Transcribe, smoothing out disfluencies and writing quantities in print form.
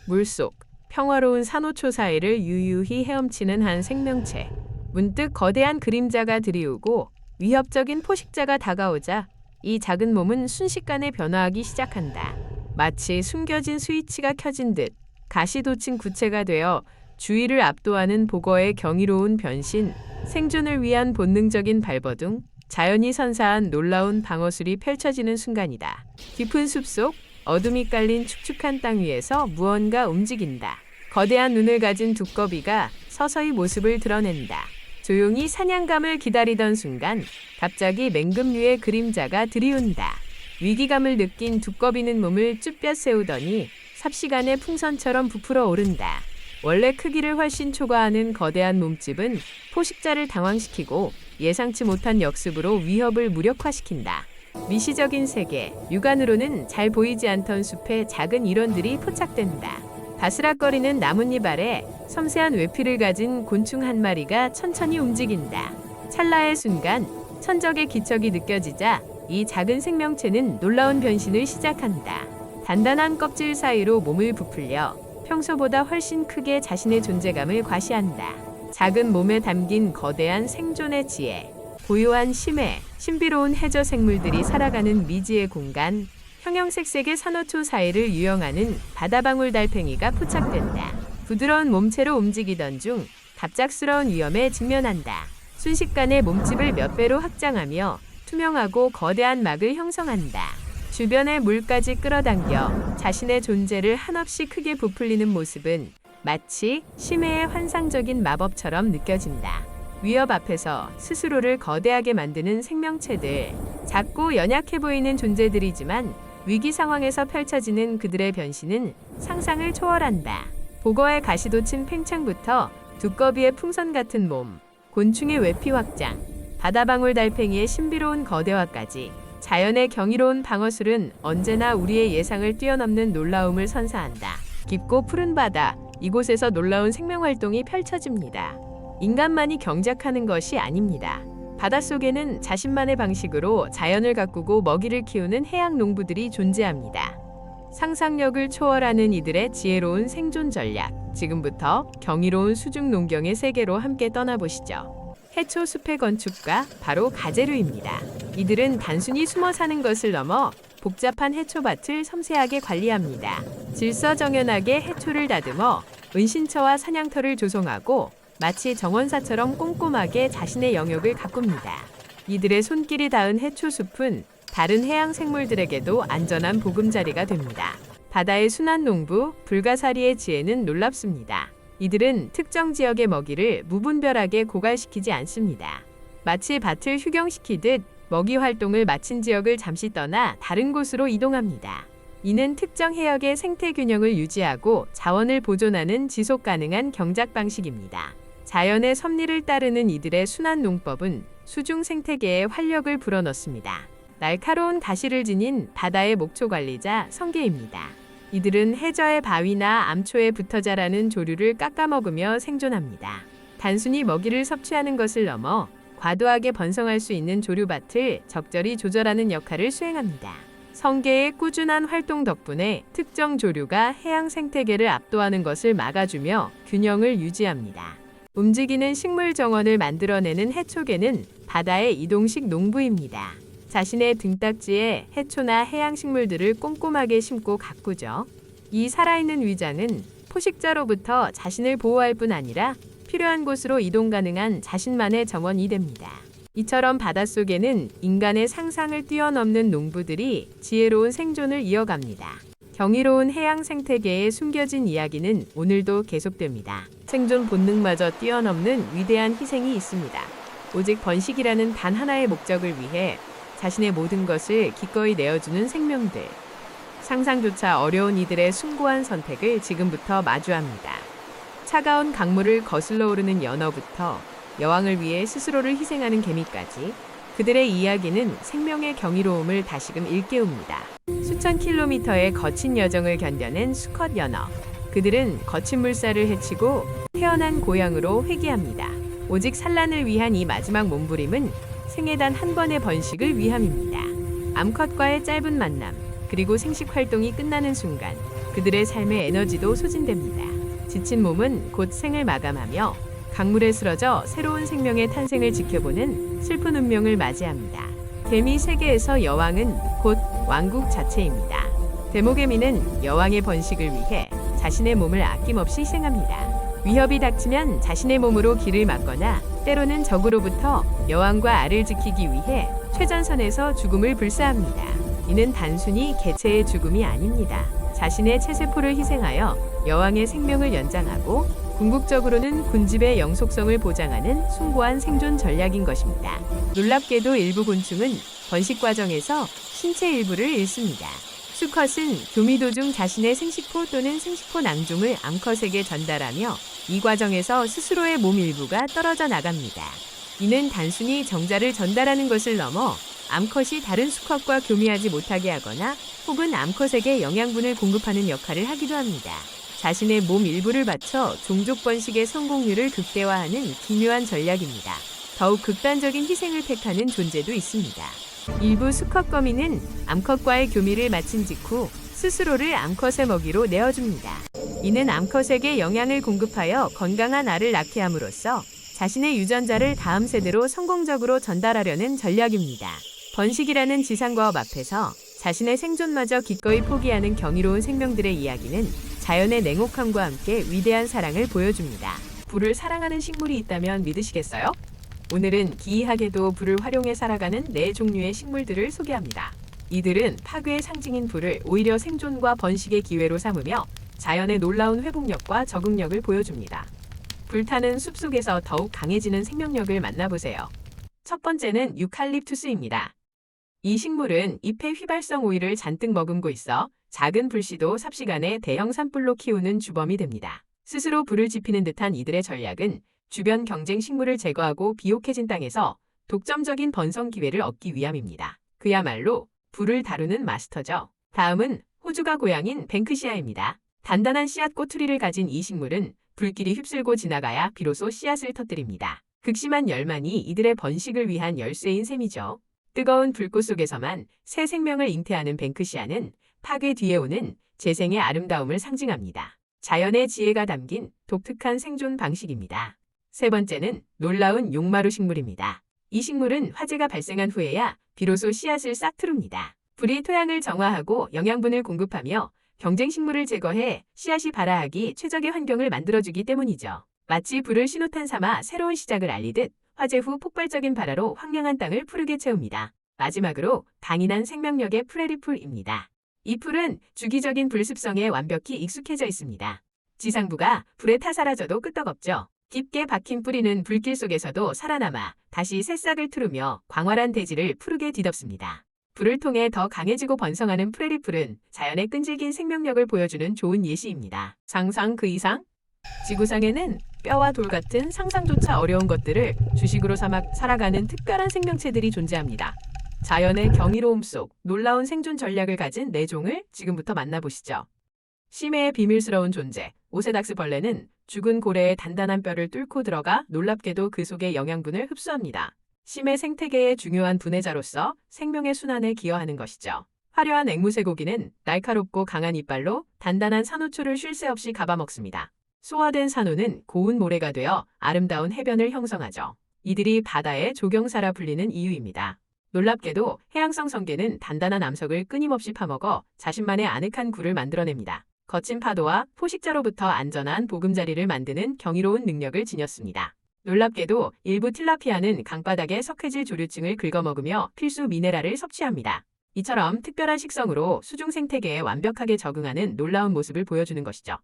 물속 평화로운 산호초 사이를 유유히 헤엄치는 한 생명체. 문득 거대한 그림자가 드리우고 위협적인 포식자가 다가오자 이 작은 몸은 순식간에 변화하기 시작한다. 마치 숨겨진 스위치가 켜진 듯 가시돋친 구체가 되어 주위를 압도하는 보거의 경이로운 변신, 생존을 위한 본능적인 발버둥, 자연이 선사한 놀라운 방어술이 펼쳐지는 순간이다. 깊은 숲속 어둠이 깔린 축축한 땅 위에서 무언가 움직인다. 거대한 눈을 가진 두꺼비가 서서히 모습을 드러낸다. 조용히 사냥감을 기다리던 순간 갑자기 맹금 위에 그림자가 들이운다. 위기감을 느낀 두꺼비는 몸을 쭈뼛 세우더니 삽시간에 풍선처럼 부풀어 오른다. 원래 크기를 훨씬 초과하는 거대한 몸집은 포식자를 당황시키고 예상치 못한 역습으로 위협을 무력화시킨다. 미시적인 세계, 육안으로는 잘 보이지 않던 숲의 작은 일원들이 포착된다. 바스락거리는 나뭇잎 아래 섬세한 외피를 가진 곤충 한 마리가 천천히 움직인다. 찰나의 순간 천적의 기척이 느껴지자 이 작은 생명체는 놀라운 변신을 시작한다. 단단한 껍질 사이로 몸을 부풀려 평소보다 훨씬 크게 자신의 존재감을 과시한다. 작은 몸에 담긴 거대한 생존의 지혜, 고요한 심해, 신비로운 해저 생물들이 살아가는 미지의 공간, 형형색색의 산호초 사이를 유영하는 바다방울 달팽이가 포착된다. 부드러운 몸체로 움직이던 중 갑작스러운 위험에 직면한다. 순식간에 몸집을 몇 배로 확장하며 투명하고 거대한 막을 형성한다. 주변의 물까지 끌어당겨 자신의 존재를 한없이 크게 부풀리는 모습은 마치 심해의 환상적인 마법처럼 느껴진다. 위협 앞에서 스스로를 거대하게 만드는 생명체들, 작고 연약해 보이는 존재들이지만 위기 상황에서 펼쳐지는 그들의 변신은 상상을 초월한다. 보거의 가시돋친 팽창부터 두꺼비의 풍선 같은 몸, 곤충의 외피 확장, 바다방울 달팽이의 신비로운 거대화까지 자연의 경이로운 방어술은 언제나 우리의 예상을 뛰어넘는 놀라움을 선사한다. 깊고 푸른 바다, 이곳에서 놀라운 생명활동이 펼쳐집니다. 인간만이 경작하는 것이 아닙니다. 바닷속에는 자신만의 방식으로 자연을 가꾸고 먹이를 키우는 해양 농부들이 존재합니다. 상상력을 초월하는 이들의 지혜로운 생존 전략, 지금부터 경이로운 수중 농경의 세계로 함께 떠나보시죠. 해초 숲의 건축가, 바로 가재류입니다. 이들은 단순히 숨어 사는 것을 넘어 복잡한 해초밭을 섬세하게 관리합니다. 질서정연하게 해초를 다듬어 은신처와 사냥터를 조성하고 마치 정원사처럼 꼼꼼하게 자신의 영역을 가꿉니다. 이들의 손길이 닿은 해초숲은 다른 해양 생물들에게도 안전한 보금자리가 됩니다. 바다의 순환 농부, 불가사리의 지혜는 놀랍습니다. 이들은 특정 지역의 먹이를 무분별하게 고갈시키지 않습니다. 마치 밭을 휴경시키듯 먹이 활동을 마친 지역을 잠시 떠나 다른 곳으로 이동합니다. 이는 특정 해역의 생태 균형을 유지하고 자원을 보존하는 지속 가능한 경작 방식입니다. 자연의 섭리를 따르는 이들의 순환 농법은 수중 생태계에 활력을 불어넣습니다. 날카로운 가시를 지닌 바다의 목초 관리자 성게입니다. 이들은 해저의 바위나 암초에 붙어 자라는 조류를 깎아먹으며 생존합니다. 단순히 먹이를 섭취하는 것을 넘어 과도하게 번성할 수 있는 조류밭을 적절히 조절하는 역할을 수행합니다. 성게의 꾸준한 활동 덕분에 특정 조류가 해양 생태계를 압도하는 것을 막아주며 균형을 유지합니다. 움직이는 식물 정원을 만들어내는 해초개는 바다의 이동식 농부입니다. 자신의 등딱지에 해초나 해양 식물들을 꼼꼼하게 심고 가꾸죠. 이 살아있는 위장은 포식자로부터 자신을 보호할 뿐 아니라 필요한 곳으로 이동 가능한 자신만의 정원이 됩니다. 이처럼 바닷속에는 인간의 상상을 뛰어넘는 농부들이 지혜로운 생존을 이어갑니다. 경이로운 해양 생태계에 숨겨진 이야기는 오늘도 계속됩니다. 생존 본능마저 뛰어넘는 위대한 희생이 있습니다. 오직 번식이라는 단 하나의 목적을 위해 자신의 모든 것을 기꺼이 내어주는 생명들. 상상조차 어려운 이들의 숭고한 선택을 지금부터 마주합니다. 차가운 강물을 거슬러 오르는 연어부터 여왕을 위해 스스로를 희생하는 개미까지 그들의 이야기는 생명의 경이로움을 다시금 일깨웁니다. 수천 킬로미터의 거친 여정을 견뎌낸 수컷 연어. 그들은 거친 물살을 헤치고 태어난 고향으로 회귀합니다. 오직 산란을 위한 이 마지막 몸부림은 생애 단 한 번의 번식을 위함입니다. 암컷과의 짧은 만남, 그리고 생식 활동이 끝나는 순간 그들의 삶의 에너지도 소진됩니다. 지친 몸은 곧 생을 마감하며 강물에 쓰러져 새로운 생명의 탄생을 지켜보는 슬픈 운명을 맞이합니다. 개미 세계에서 여왕은 곧 왕국 자체입니다. 데모개미는 여왕의 번식을 위해 자신의 몸을 아낌없이 희생합니다. 위협이 닥치면 자신의 몸으로 길을 막거나 때로는 적으로부터 여왕과 알을 지키기 위해 최전선에서 죽음을 불사합니다. 이는 단순히 개체의 죽음이 아닙니다. 자신의 체세포를 희생하여 여왕의 생명을 연장하고 궁극적으로는 군집의 영속성을 보장하는 숭고한 생존 전략인 것입니다. 놀랍게도 일부 곤충은 번식 과정에서 신체 일부를 잃습니다. 수컷은 교미 도중 자신의 생식포 또는 생식포 낭중을 암컷에게 전달하며 이 과정에서 스스로의 몸 일부가 떨어져 나갑니다. 이는 단순히 정자를 전달하는 것을 넘어 암컷이 다른 수컷과 교미하지 못하게 하거나 혹은 암컷에게 영양분을 공급하는 역할을 하기도 합니다. 자신의 몸 일부를 바쳐 종족 번식의 성공률을 극대화하는 기묘한 전략입니다. 더욱 극단적인 희생을 택하는 존재도 있습니다. 일부 수컷 거미는 암컷과의 교미를 마친 직후 스스로를 암컷의 먹이로 내어줍니다. 이는 암컷에게 영양을 공급하여 건강한 알을 낳게 함으로써 자신의 유전자를 다음 세대로 성공적으로 전달하려는 전략입니다. 번식이라는 지상과업 앞에서 자신의 생존마저 기꺼이 포기하는 경이로운 생명들의 이야기는 자연의 냉혹함과 함께 위대한 사랑을 보여줍니다. 불을 사랑하는 식물이 있다면 믿으시겠어요? 오늘은 기이하게도 불을 활용해 살아가는 4종류의 식물들을 소개합니다. 이들은 파괴의 상징인 불을 오히려 생존과 번식의 기회로 삼으며 자연의 놀라운 회복력과 적응력을 보여줍니다. 불타는 숲속에서 더욱 강해지는 생명력을 만나보세요. 첫 번째는 유칼립투스입니다. 이 식물은 잎에 휘발성 오일을 잔뜩 머금고 있어 작은 불씨도 삽시간에 대형 산불로 키우는 주범이 됩니다. 스스로 불을 지피는 듯한 이들의 전략은 주변 경쟁 식물을 제거하고 비옥해진 땅에서 독점적인 번성 기회를 얻기 위함입니다. 그야말로 불을 다루는 마스터죠. 다음은 호주가 고향인 뱅크시아입니다. 단단한 씨앗 꼬투리를 가진 이 식물은 불길이 휩쓸고 지나가야 비로소 씨앗을 터뜨립니다. 극심한 열만이 이들의 번식을 위한 열쇠인 셈이죠. 뜨거운 불꽃 속에서만 새 생명을 잉태하는 뱅크시아는 파괴 뒤에 오는 재생의 아름다움을 상징합니다. 자연의 지혜가 담긴 독특한 생존 방식입니다. 세 번째는 놀라운 용마루 식물입니다. 이 식물은 화재가 발생한 후에야 비로소 씨앗을 싹 트릅니다. 불이 토양을 정화하고 영양분을 공급하며 경쟁 식물을 제거해 씨앗이 발아하기 최적의 환경을 만들어주기 때문이죠. 마치 불을 신호탄 삼아 새로운 시작을 알리듯 화재 후 폭발적인 발화로 황량한 땅을 푸르게 채웁니다. 마지막으로 강인한 생명력의 프레리풀입니다. 이 풀은 주기적인 불 습성에 완벽히 익숙해져 있습니다. 지상부가 불에 타 사라져도 끄떡없죠. 깊게 박힌 뿌리는 불길 속에서도 살아남아 다시 새싹을 트루며 광활한 대지를 푸르게 뒤덮습니다. 불을 통해 더 강해지고 번성하는 프레리풀은 자연의 끈질긴 생명력을 보여주는 좋은 예시입니다. 상상 그 이상? 지구상에는 뼈와 돌 같은 상상조차 어려운 것들을 주식으로 삼아 살아가는 특별한 생명체들이 존재합니다. 자연의 경이로움 속 놀라운 생존 전략을 가진 4종을 지금부터 만나보시죠. 심해의 비밀스러운 존재, 오세닥스 벌레는 죽은 고래의 단단한 뼈를 뚫고 들어가 놀랍게도 그 속의 영양분을 흡수합니다. 심해 생태계의 중요한 분해자로서 생명의 순환에 기여하는 것이죠. 화려한 앵무새 고기는 날카롭고 강한 이빨로 단단한 산호초를 쉴 새 없이 갚아먹습니다. 소화된 산호는 고운 모래가 되어 아름다운 해변을 형성하죠. 이들이 바다의 조경사라 불리는 이유입니다. 놀랍게도 해양성 성게는 단단한 암석을 끊임없이 파먹어 자신만의 아늑한 굴을 만들어냅니다. 거친 파도와 포식자로부터 안전한 보금자리를 만드는 경이로운 능력을 지녔습니다. 놀랍게도 일부 틸라피아는 강바닥의 석회질 조류층을 긁어먹으며 필수 미네랄을 섭취합니다. 이처럼 특별한 식성으로 수중 생태계에 완벽하게 적응하는 놀라운 모습을 보여주는 것이죠.